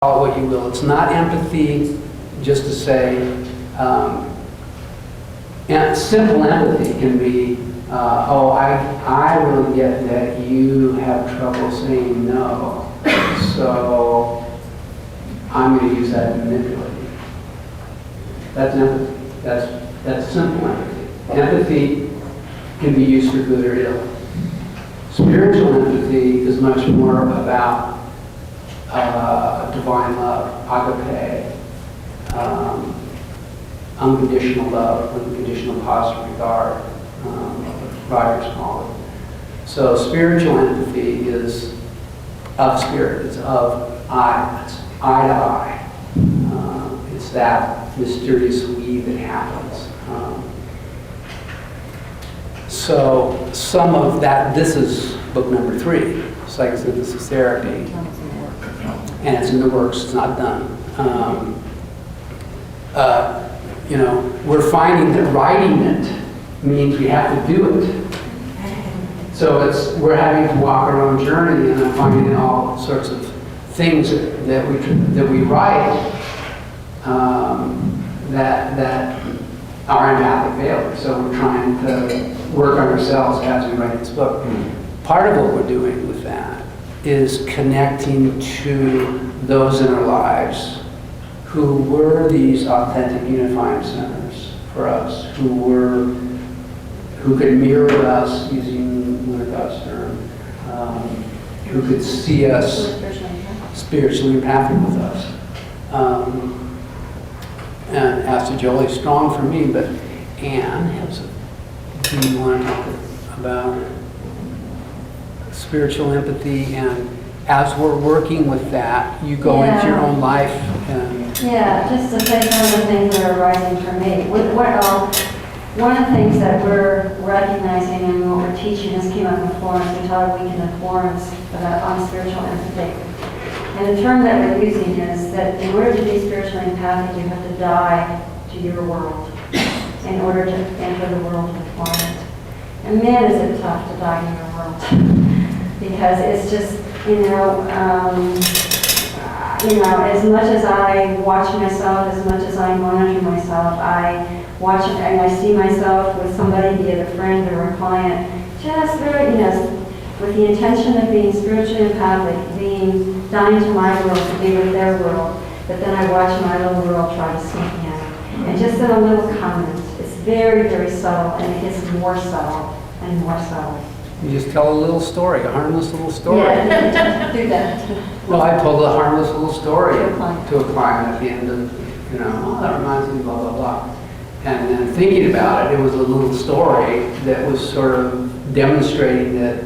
call it what you will. It's not empathy just to say, and simple empathy can be, I really get that you have trouble saying no, so I'm going to use that to manipulate you. That's empathy. That's simple empathy. Empathy can be used for good or ill. Spiritual empathy is much more about divine love, agape, unconditional love, unconditional positive regard, writers call it. So spiritual empathy is of spirit, it's of I, it's eye to eye. It's that mysterious weave that happens. So some of that, this is book number 3, Psychosynthesis Therapy. And it's in the works, it's not done. We're finding that writing it means we have to do it. So we're having to walk our own journey, and I'm finding all sorts of things that we write that are empathic failures. So we're trying to work on ourselves as we write this book. Part of what we're doing with that is connecting to those in our lives who were these authentic unifying centers for us, who could mirror us, using Winnicott's term, who could see us spiritually empathic with us. And Pastor Jolie's strong for me, but Ann, do you want to talk about spiritual empathy? And as we're working with that, you go into your own life and... Yeah, just to say some of the things that are rising for me. One of the things that we're recognizing and what we're teaching, this came up in Florence, we taught a weekend in Florence on spiritual empathy. And the term that we're using is that in order to be spiritually empathic, you have to die to your world in order to enter the world of the client. And man, is it tough to die in your world. Because it's just, as much as I watch myself, as much as I monitor myself, I watch and I see myself with somebody, be it a friend or a client, just very, with the intention of being spiritually empathic, dying to my world to be with their world, but then I watch my little world try to sneak in. And just in a little comment, it's very, very subtle, and it gets more subtle and more subtle. You just tell a little story, a harmless little story. Yeah, do that. Well, I told a harmless little story to a client at the end of, that reminds me, blah, blah, blah. And then thinking about it, it was a little story that was sort of demonstrating that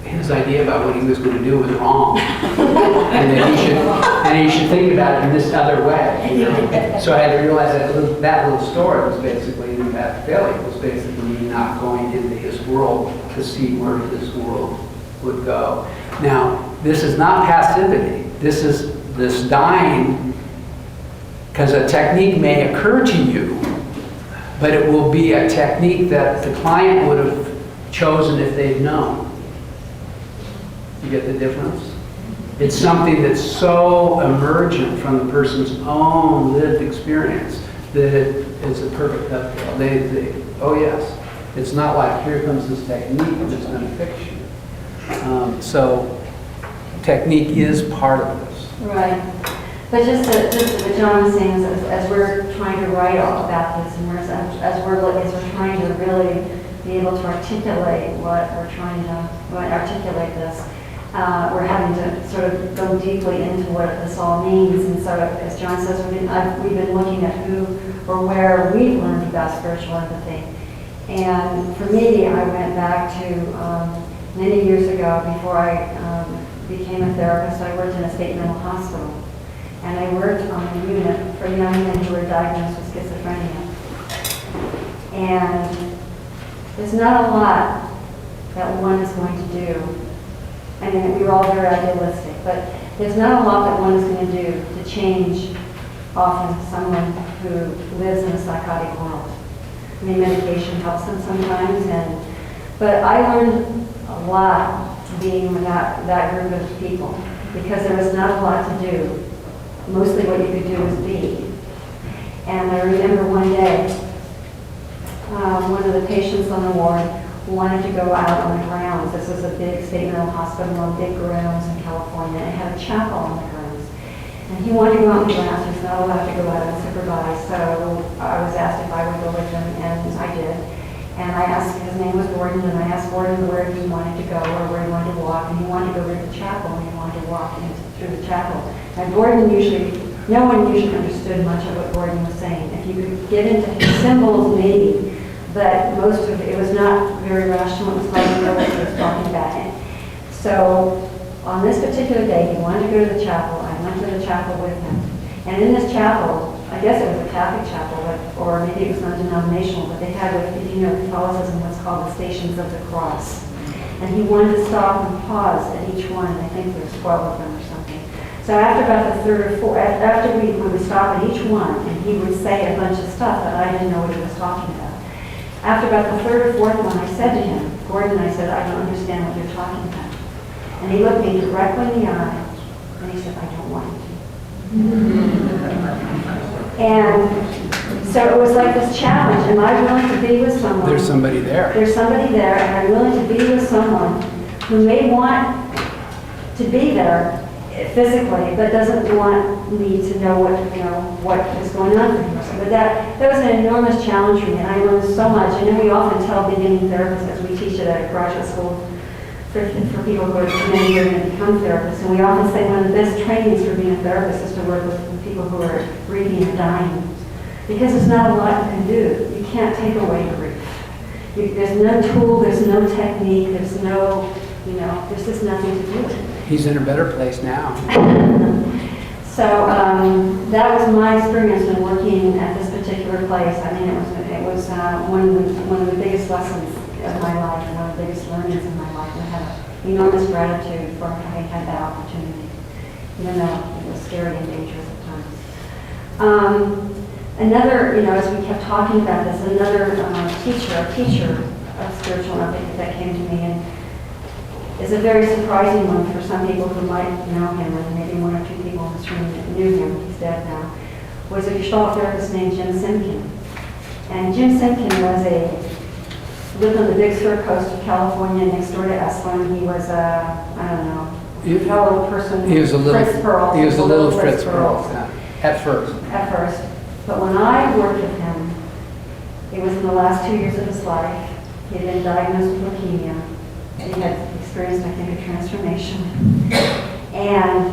his idea about what he was going to do was wrong. and that he should think about it in this other way. So I had to realize that little story was basically, that failure was basically me not going into his world to see where his world would go. Now, this is not passivity. This is this dying, because a technique may occur to you, but it will be a technique that the client would have chosen if they'd known. You get the difference? It's something that's so emergent from the person's own lived experience that it's a perfect dovetail. They, oh yes, it's not like here comes this technique that's going to fix you. So technique is part of this. Right. But just what John was saying is as we're trying to write all about this, and as we're trying to really be able to articulate what we're trying to articulate this, we're having to sort of go deeply into what this all means. And so, as John says, we've been looking at who or where we've learned about spiritual empathy. And for me, I went back to many years ago before I became a therapist. I worked in a state mental hospital. And I worked on a unit for young men who were diagnosed with schizophrenia. And there's not a lot that one is going to do. I mean, we were all very idealistic, but there's not a lot that one is going to do to change often someone who lives in a psychotic world. I mean, medication helps them sometimes, but I learned a lot being with that group of people, because there was not a lot to do mostly what you could do was be. And I remember one day, one of the patients on the ward wanted to go out on the grounds. This was a big state mental hospital on big grounds in California. It had a chapel on the grounds. And he wanted to go out on the grounds. He was not allowed to go out unsupervised. So I was asked if I would go with him, and I did. And I asked, his name was Gordon, and I asked Gordon where he wanted to go or where he wanted to walk. And he wanted to go to the chapel, and he wanted to walk through the chapel. Now Gordon no one usually understood much of what Gordon was saying. If you could get into his symbols, maybe, but most of it was not very rational. It was hard to know what he was talking about. So on this particular day, he wanted to go to the chapel. I went to the chapel with him. And in this chapel, I guess it was a Catholic chapel, or maybe it was non-denominational, but they had, if you know Catholicism, what's called the Stations of the Cross. And he wanted to stop and pause at each one. I think there's 12 of them or something. So after about the third or fourth, after we would stop at each one, and he would say a bunch of stuff that I didn't know what he was talking about. After about the third or fourth one, I said to him, Gordon, I said, I don't understand what you're talking about. And he looked me directly in the eye, and he said, I don't want you to. And so it was like this challenge. Am I willing to be with someone? There's somebody there. There's somebody there, and I'm willing to be with someone who may want to be there physically, but doesn't want me to know what is going on for him. But that was an enormous challenge for me, and I learned so much. And then we often tell beginning therapists, as we teach it at a graduate school, for people who are coming here and become therapists, and we often say one of the best trainings for being a therapist is to work with people who are grieving and dying. Because there's not a lot you can do. You can't take away grief. There's no tool, there's no technique, there's no, there's just nothing to do. He's in a better place now. So that was my experience in working at this particular place. I mean, it was one of the biggest lessons of my life and one of the biggest learnings in my life. And I have enormous gratitude for having had that opportunity, even though it was scary and dangerous at times. Another, as we kept talking about this, another teacher of spiritual ethics that came to me and is a very surprising one for some people who might know him, and maybe one or two people in this room that knew him, he's dead now, was a Gestalt therapist named Jim Simkin. And Jim Simkin lived on the Big Sur coast of California next door to Esalen. He was a fellow person. He was a little Fritz Perls. He was a little Fritz Perls, at first. At first. But when I worked with him, it was in the last 2 years of his life. He had been diagnosed with leukemia. He had experienced, I think, a transformation. And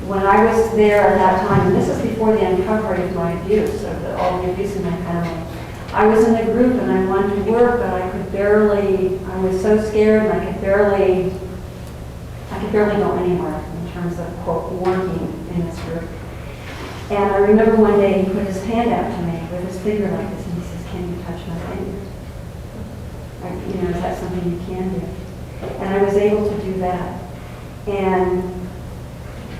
when I was there at that time, and this is before the uncovery of my abuse, all the abuse in my family, I was in the group and I wanted to work, but I was so scared and I could barely go anywhere in terms of, quote, working in this group. And I remember one day he put his hand out to me with his finger like this, and he says, "Can you touch my finger? Is that something you can do?" And I was able to do that. And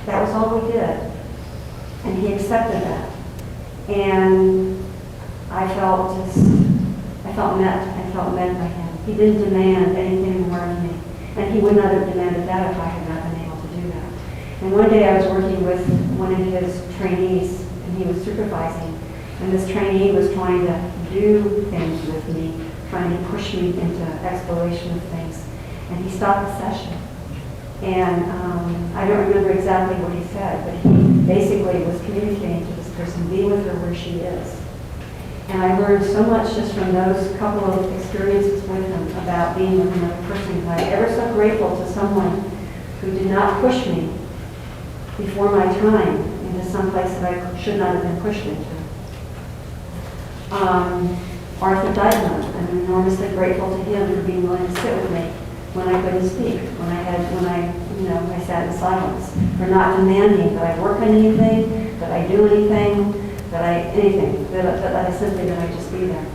that was all we did. And he accepted that. And I felt met by him. He didn't demand anything more of me. And he would not have demanded that if I had not been able to do that. And one day I was working with one of his trainees, and he was supervising. And this trainee was trying to do things with me, trying to push me into exploration of things. And he stopped the session. And I don't remember exactly what he said, but he basically was communicating to this person, be with her where she is. And I learned so much just from those couple of experiences with him about being with another person. And I'm ever so grateful to someone who did not push me before my time into some place that I should not have been pushed into. Arthur Dykeman, I'm enormously grateful to him for being willing to sit with me when I couldn't speak, when I sat in silence, for not demanding that I work on anything, that I do anything, that I just be there.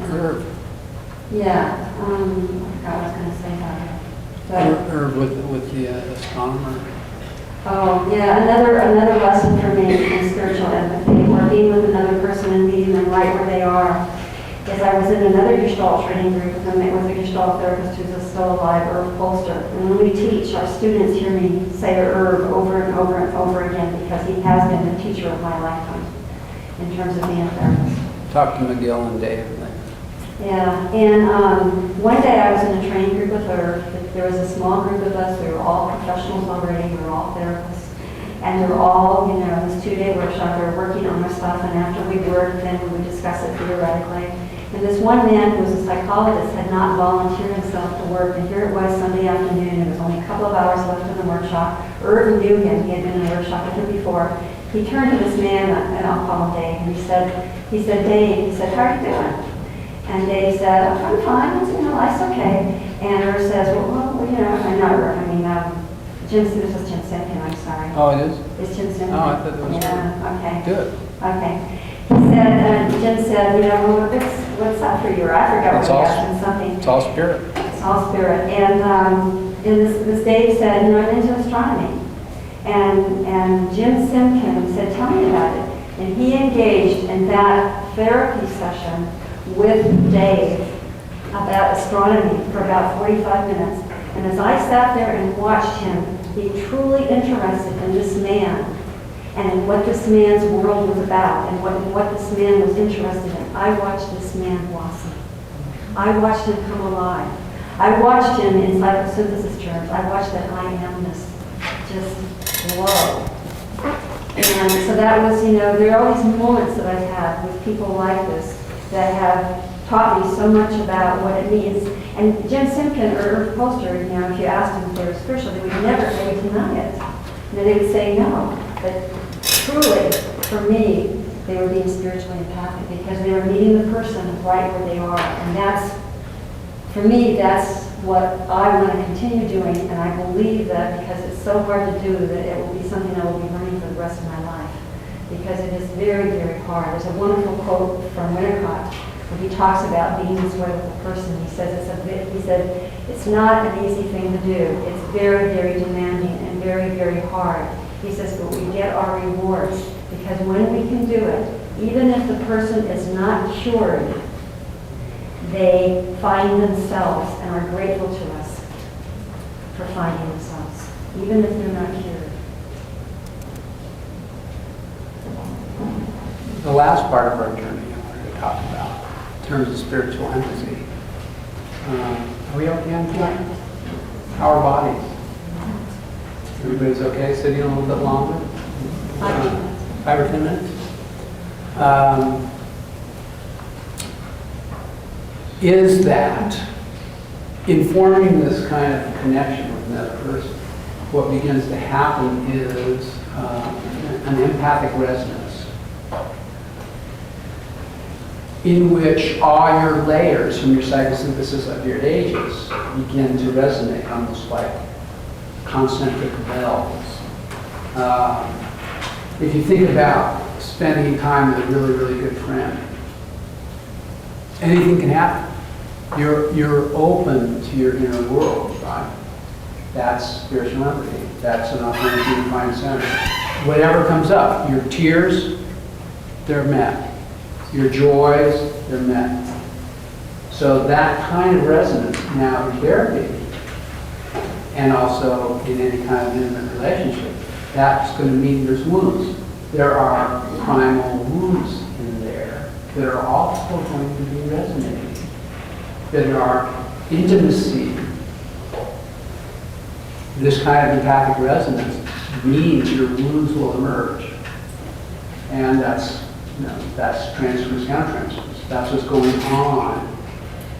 Irv. Yeah, I forgot what I was going to say about it. Irv with the astronomer. Oh, yeah, another lesson for me in spiritual empathy, or being with another person and meeting them right where they are, is I was in another Gestalt training group, and it was a Gestalt therapist who's still alive, Irv Polster. And when we teach, our students hear me say Irv over and over and over again because he has been the teacher of my lifetime in terms of being a therapist. Talk to McGill and Dave. Yeah, and one day I was in a training group with Irv. There was a small group of us. We were all professionals already. We were all therapists. And we were all, you know, in this 2-day workshop, we were working on our stuff, and after we worked, then we would discuss it theoretically. And this one man who was a psychologist had not volunteered himself to work, and here it was Sunday afternoon. There was only a couple of hours left in the workshop. Irv knew him. He had been in a workshop with him before. He turned to this man, and I'll call him Dave, and he said, Dave, he said, how are you doing? And Dave said, I'm fine, you know, life's okay. And Irv says, well, you know, I'm not Irv, I mean, Jim, this is Jim Simpkin, I'm sorry. Oh, it is? It's Jim Simpkin. Oh, I thought that was Yeah, okay. good. Okay. He said, Jim said, you know, well, what's up for you? Or I forgot what he asked him, something. It's all spirit. It's all spirit. And this Dave said, you know, I'm into astronomy. And Jim Simpkin said, tell me about it. And he engaged in that therapy session with Dave about astronomy for about 45 minutes. And as I sat there and watched him be truly interested in this man and in what this man's world was about and what this man was interested in, I watched this man blossom. I watched him come alive. I watched him in psychosynthesis terms. I watched that I amness just grow. And so that was, you know, there are all these moments that I've had with people like this that have taught me so much about what it means. And Jim Simpkin or Irv Polster, you know, if you asked them if they were spiritual, they would deny it. You know, they would say no. But truly, for me, they were being spiritually empathic because they were meeting the person right where they are. And that's, for me, that's what I want to continue doing. And I believe that because it's so hard to do, that it will be something I will be learning for the rest of my life. Because it is very, very hard. There's a wonderful quote from Winnicott where he talks about being this way with a person. He says it's not an easy thing to do. It's very, very demanding and very, very hard. He says, but we get our rewards because when we can do it, even if the person is not cured, they find themselves and are grateful to us for finding themselves, even if they're not cured. The last part of our journey I wanted to talk about, in terms of spiritual empathy. Are we okay on time? How are bodies? Everybody's okay sitting a little bit longer? 5 or 10 minutes? Is that informing this kind of connection with another person, what begins to happen is an empathic resonance in which all your layers from your psychosynthesis of your ages begin to resonate almost like concentric bells. If you think about spending time with a really, really good friend, anything can happen. You're open to your inner world, right? That's spiritual empathy. That's an opportunity to find center. Whatever comes up, your tears, they're met. Your joys, they're met. So that kind of resonance now in therapy, and also in any kind of intimate relationship, that's going to mean there's wounds. There are primal wounds in there that are also going to be resonating. That are intimacy. This kind of empathic resonance means your wounds will emerge. And that's transference, countertransference. That's what's going on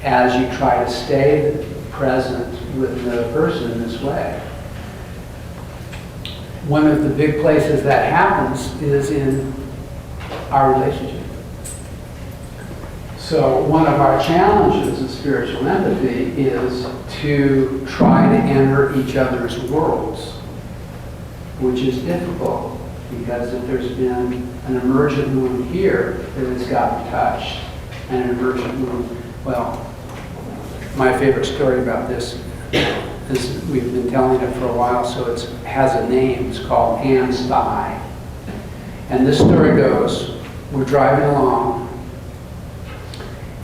as you try to stay present with another person in this way. One of the big places that happens is in our relationship. So one of our challenges of spiritual empathy is to try to enter each other's worlds, which is difficult because if there's been an emergent wound here that has gotten touched, and an emergent wound, well, my favorite story about this is we've been telling it for a while, so it has a name. It's called Ann's Thigh. And this story goes, we're driving along,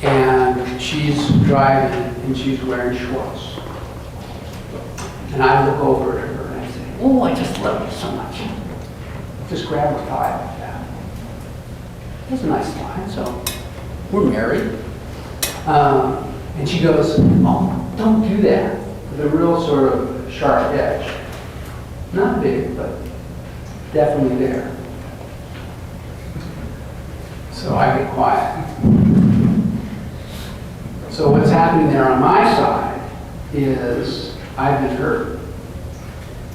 And she's driving and she's wearing shorts. And I look over at her and I say, oh, I just love you so much. Just grab her thigh like that. That's a nice line, so we're married. And she goes, oh, don't do that. With a real sort of sharp edge. Not big, but definitely there. So I get quiet. So what's happening there on my side is I've been hurt.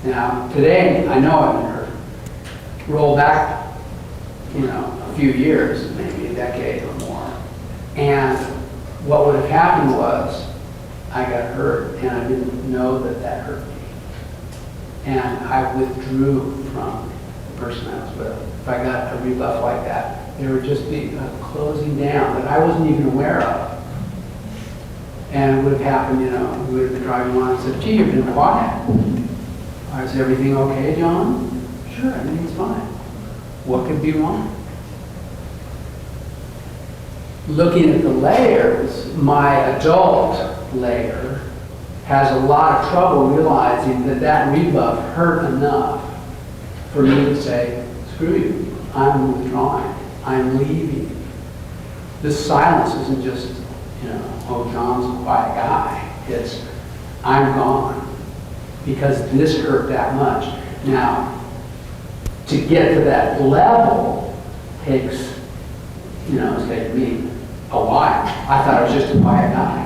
Now, today, I know I've been hurt. Roll back, a few years, maybe a decade or more. And what would have happened was I got hurt and I didn't know that hurt me. And I withdrew from the person I was with. If I got a rebuff like that, there would just be a closing down that I wasn't even aware of. And it would have happened, we would have been driving along and said, gee, you've been quiet. Is everything okay, John? Sure, everything's fine. What could be wrong? Looking at the layers, my adult layer has a lot of trouble realizing that rebuff hurt enough for me to say, screw you, I'm withdrawing, I'm leaving. This silence isn't just, oh, John's a quiet guy. It's, I'm gone because this hurt that much. Now, to get to that level takes, it's taken me a while. I thought I was just a quiet guy.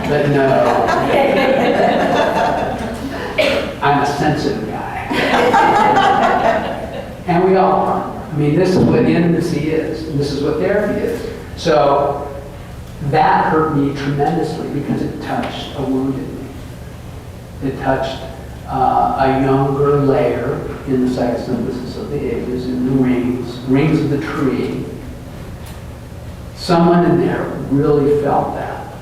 But no, I'm a sensitive guy. And we all are. I mean, this is what intimacy is, and this is what therapy is. So that hurt me tremendously because it touched a wound in me. It touched a younger layer in the psychosynthesis of the ages, in the rings of the tree. Someone in there really felt that.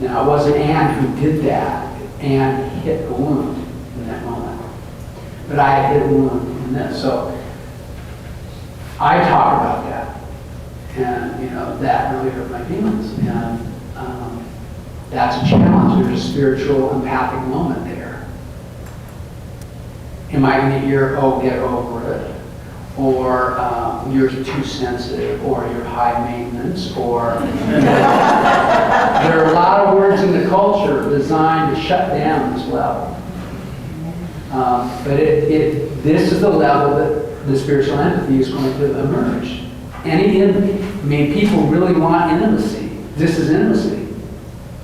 Now, it wasn't Ann who did that. Ann hit a wound in that moment. But I hit a wound in this. So I talk about that. And, that really hurt my feelings. And that's a challenge. There's a spiritual, empathic moment there. Am I going to hear, oh, get over it? Or you're too sensitive, or you're high maintenance, or there are a lot of words in the culture designed to shut down this level. But this is the level that the spiritual empathy is going to emerge. Any intimacy, people really want intimacy. This is intimacy.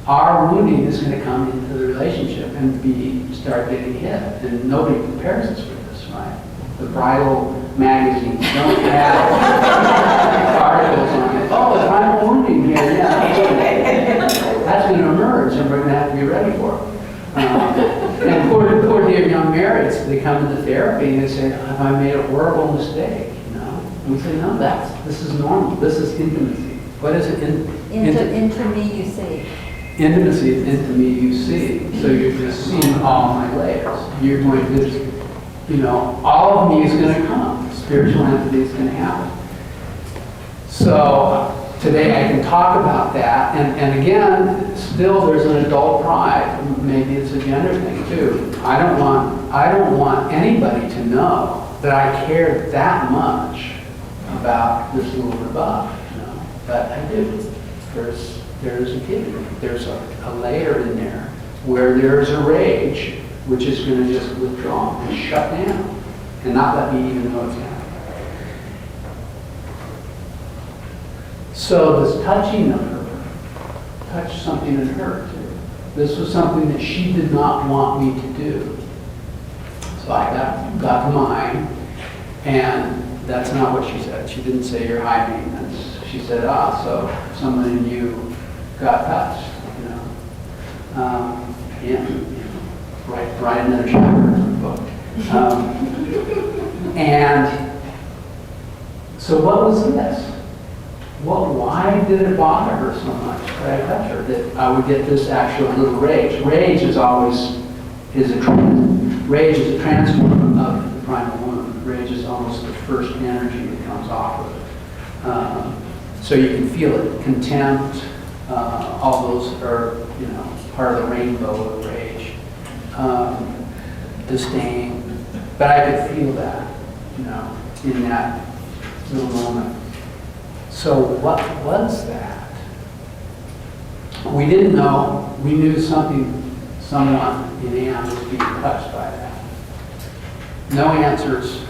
Our wounding is going to come into the relationship and start getting hit, and nobody prepares us for this, right? The bridal magazines don't have articles on it. Oh, the primal wounding here, yeah. That's going to emerge, and we're going to have to be ready for it. And poor dear young marrieds, they come into therapy and they say, have I made a horrible mistake? And we say, no, this is normal. This is intimacy. What is it? Into me you see. Intimacy is into me you see. So you're just seeing all my layers. You're going to, all of me is going to come. Spiritual empathy is going to happen. So today I can talk about that. And again, still there's an adult pride. Maybe it's a gender thing too. I don't want anybody to know that I care that much about this little rebuff. But I do. There's a kid. There's a layer in there where there's a rage which is going to just withdraw and shut down and not let me even know it's happening. So this touching of her touched something in her too. This was something that she did not want me to do. So I got to mine, and that's not what she said. She didn't say you're high maintenance. She said, so someone in you got touched, write another chapter in the book. And so what was this? Why did it bother her so much that I touch her, that I would get this actual little rage? Rage is a transform of the primal wound. Rage is almost the first energy that comes off of it. So you can feel it, contempt, all those are, part of the rainbow of rage. Disdain, but I could feel that, in that little moment. So what was that? We didn't know. We knew someone in Ann was being touched by that. No answers.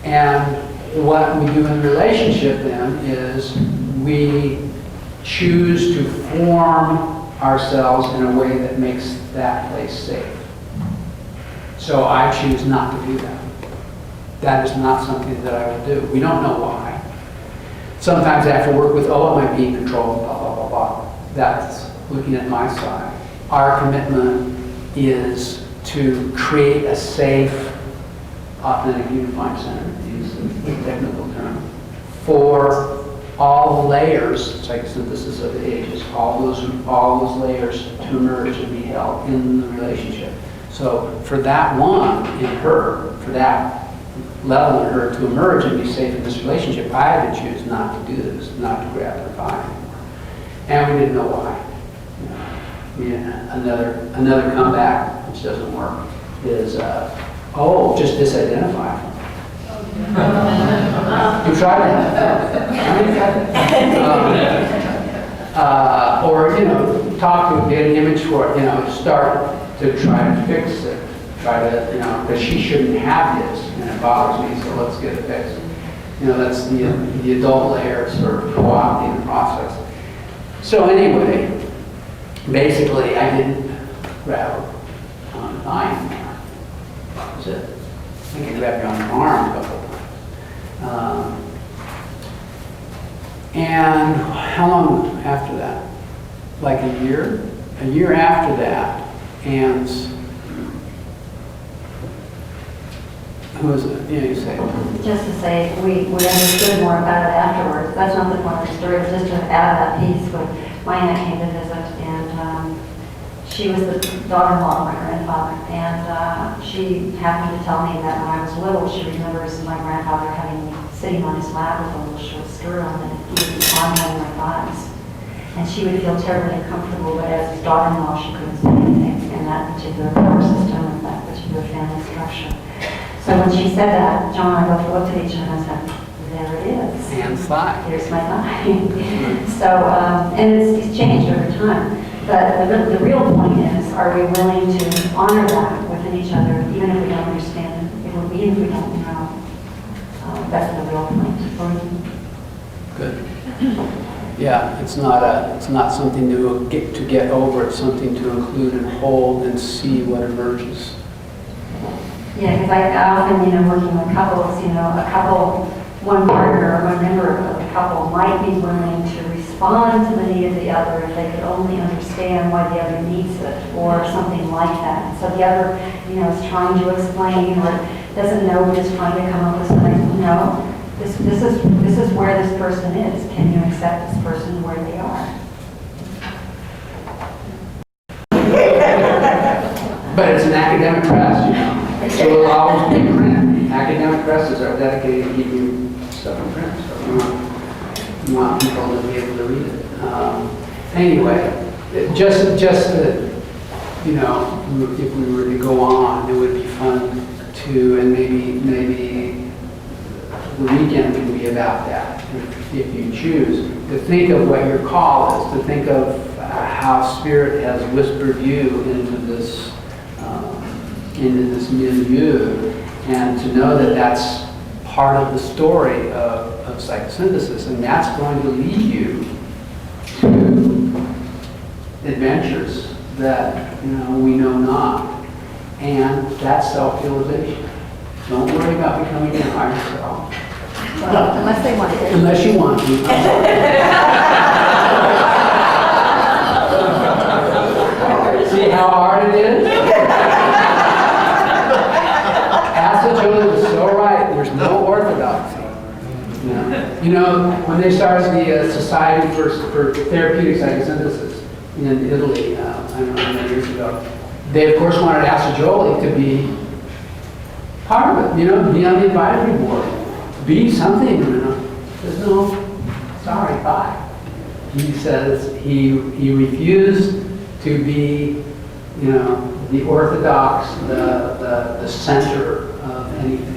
And what we do in relationship then is we choose to form ourselves in a way that makes that place safe. So I choose not to do that. That is not something that I will do. We don't know why. Sometimes I have to work with, am I being controlled, blah, blah, blah, blah. That's looking at my side. Our commitment is to create a safe, authentic, unified center, to use the technical term, for all the layers, psychosynthesis of the ages, all those layers to emerge and be held in the relationship. So for that one in her, for that level in her to emerge and be safe in this relationship, I had to choose not to do this, not to grab her thigh anymore. And we didn't know why. Another comeback, which doesn't work, is, just disidentify. You tried that? Or, talk to get an image for it, start to try to fix it. Try to, because she shouldn't have this, and it bothers me, so let's get it fixed. That's the adult layer sort of co-opting the process. So anyway, basically, I didn't grab her on the thigh anymore. That was it. I think I grabbed her on the arm a couple of times. And how long after that? Like a year? A year after that, Ann's, who was it? You say. Just to say, we understood more about it afterwards. That's not the point of the story, it was just to add that piece. When my aunt came to visit, and she was the daughter-in-law of my grandfather, and she happened to tell me that when I was little, she remembers my grandfather sitting on his lap with a little short skirt on, and he would be fondling my thighs. And she would feel terribly uncomfortable, but as his daughter-in-law, she couldn't say anything in that particular power system, in that particular family structure. So when she said that, John and I both looked at each other and said, there it is. Ann's thigh. Here's my thigh. So, and it's changed over time. But the real point is, are we willing to honor that within each other, even if we don't understand it, even if we don't know? That's the real point for me. Good. Yeah, it's not something to get over. It's something to include and hold and see what emerges. Yeah, because I often, working with couples, one partner or one member of the couple might be willing to respond to the need of the other if they could only understand why the other needs it or something like that. So the other, is trying to explain or doesn't know, but is trying to come up with something. No, this is where this person is. Can you accept this person where they are? But it's an academic press, so it'll always be print. Academic presses are dedicated to keep you stuff in print, so you want people to be able to read it. Anyway, just that, if we were to go on, it would be fun to, and maybe the weekend can be about that, if you choose, to think of what your call is, to think of how Spirit has whispered you into this milieu, and to know that that's part of the story of psychosynthesis, and that's going to lead you to adventures that we know not, and that's self-realization. Don't worry about becoming a higher self. Well, unless they want to. Unless you want to. See how hard it is? Asa Jolie was so right. There's no orthodoxy. When they started the Society for Therapeutic Psychosynthesis in Italy, I don't know how many years ago, they of course wanted Asa Jolie to be part of it, be on the advisory board, be something. There's no, it's sorry, bye. He says he refused to be, you know, the orthodox, the center of anything.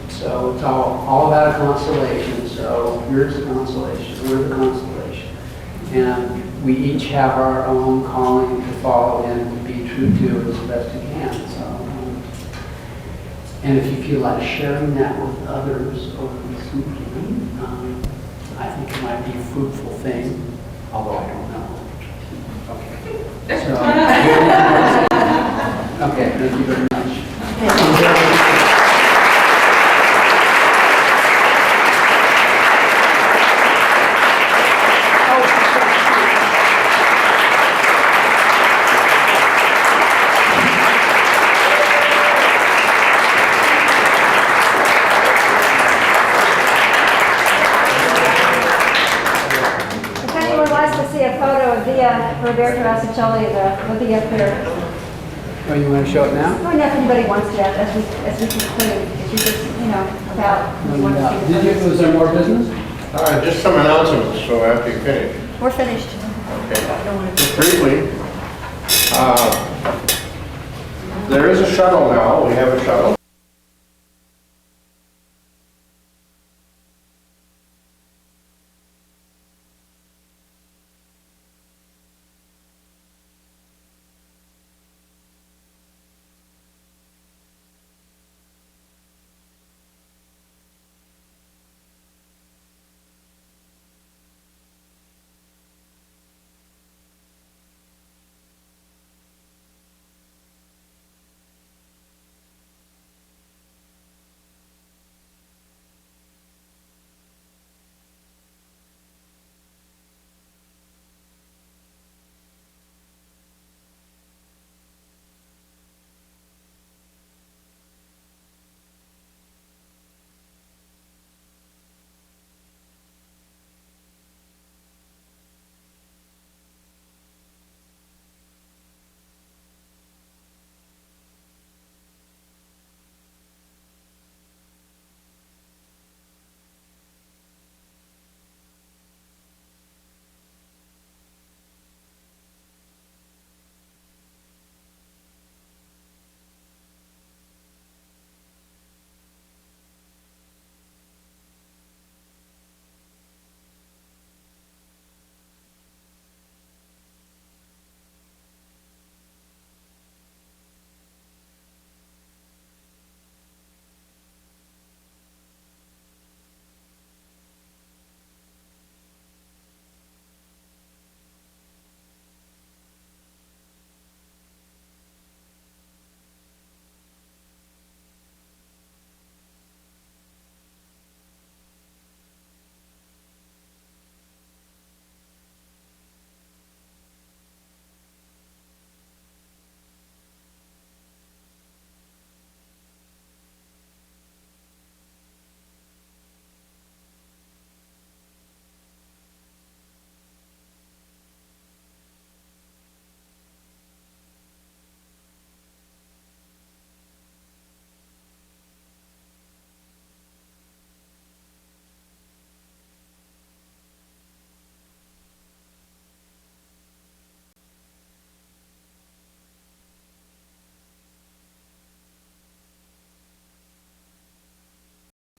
So it's all about a constellation. So yours is a constellation, we're the constellation. And we each have our own calling to follow and be true to as best we can. So, and if you feel like sharing that with others over this weekend, I think it might be a fruitful thing, although I don't know. Okay. So, okay, thank you very much. Roberto Asichelli, will be up here. Oh, you want to show it now? I don't know if anybody wants to, as we conclude, if you just, you know, about. Was there more business? Just some announcements, so after you finish. We're finished. Okay. I don't want to. Just briefly, there is a shuttle now. We have a shuttle.